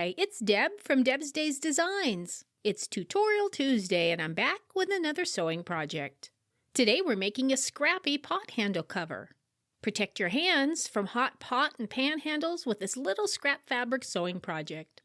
Hi, it's Deb from Deb's Days Designs. It's Tutorial Tuesday and I'm back with another sewing project. Today we're making a Scrappy pot handle cover. Protect your hands from hot pot and pan handles with this little scrap fabric sewing project.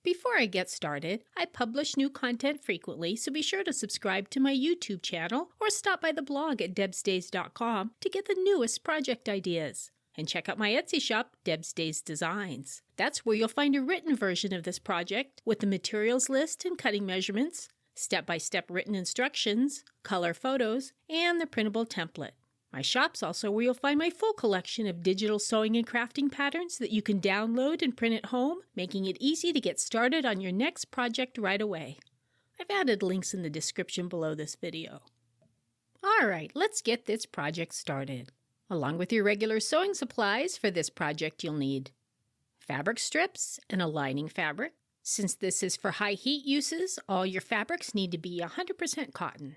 Before I get started, I publish new content frequently, so be sure to subscribe to my YouTube channel or stop by the blog at debsdays.com to get the newest project ideas. And check out my Etsy shop, Deb's Days Designs. That's where you'll find a written version of this project with the materials list and cutting measurements, step-by-step written instructions, color photos, and the printable template. My shop's also where you'll find my full collection of digital sewing and crafting patterns that you can download and print at home, making it easy to get started on your next project right away. I've added links in the description below this video. Alright, let's get this project started. Along with your regular sewing supplies for this project, you'll need fabric strips and a lining fabric. Since this is for high heat uses, all your fabrics need to be 100% cotton.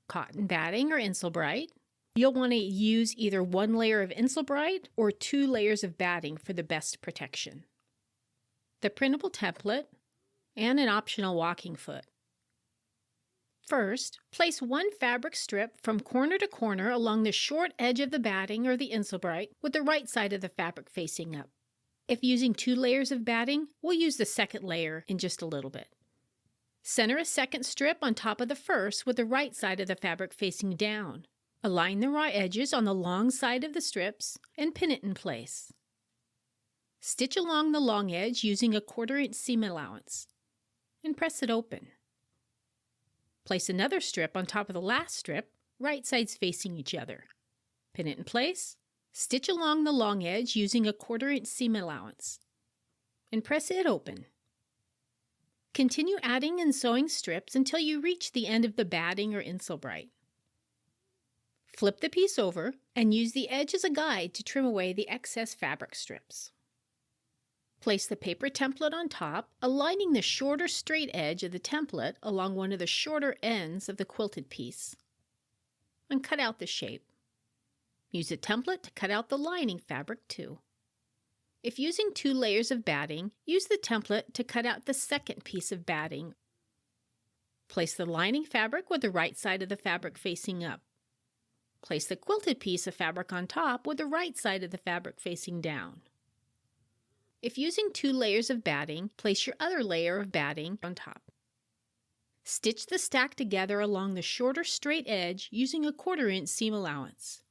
Cotton batting or Insul-Bright. You'll want to use either one layer of Insul-Bright or 2 layers of batting for the best protection. The printable template and an optional walking foot. First, place one fabric strip from corner to corner along the short edge of the batting or the Insul-Bright with the right side of the fabric facing up. If using 2 layers of batting, we'll use the second layer in just a little bit. Center a second strip on top of the first with the right side of the fabric facing down. Align the raw edges on the long side of the strips and pin it in place. Stitch along the long edge using a 1/4 inch seam allowance and press it open. Place another strip on top of the last strip, right sides facing each other. Pin it in place, stitch along the long edge using a 1/4 inch seam allowance, and press it open. Continue adding and sewing strips until you reach the end of the batting or Insul-Bright. Flip the piece over and use the edge as a guide to trim away the excess fabric strips. Place the paper template on top, aligning the shorter straight edge of the template along one of the shorter ends of the quilted piece. And cut out the shape. Use a template to cut out the lining fabric too. If using 2 layers of batting, use the template to cut out the second piece of batting. Place the lining fabric with the right side of the fabric facing up. Place the quilted piece of fabric on top with the right side of the fabric facing down. If using 2 layers of batting, place your other layer of batting on top. Stitch the stack together along the shorter straight edge using a 1/4 inch seam allowance.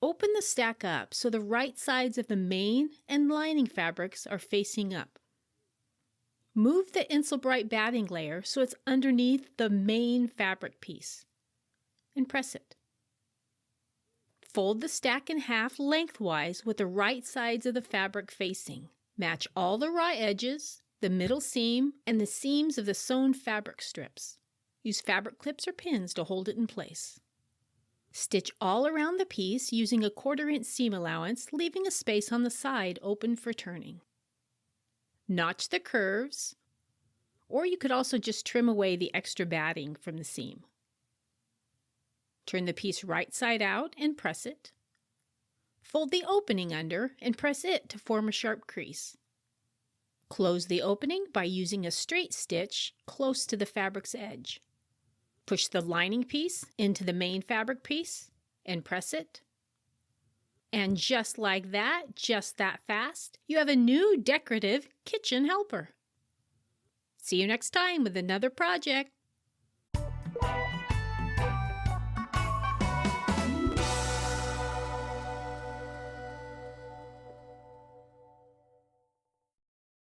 Open the stack up so the right sides of the main and lining fabrics are facing up. Move the Insul-Bright batting layer so it's underneath the main fabric piece and press it. Fold the stack in half lengthwise with the right sides of the fabric facing. Match all the raw edges, the middle seam, and the seams of the sewn fabric strips. Use fabric clips or pins to hold it in place. Stitch all around the piece using a 1/4 inch seam allowance, leaving a space on the side open for turning. Notch the curves, or you could also just trim away the extra batting from the seam. Turn the piece right side out and press it. Fold the opening under and press it to form a sharp crease. Close the opening by using a straight stitch close to the fabric's edge. Push the lining piece into the main fabric piece and press it. And just like that, just that fast, you have a new decorative kitchen helper. See you next time with another project.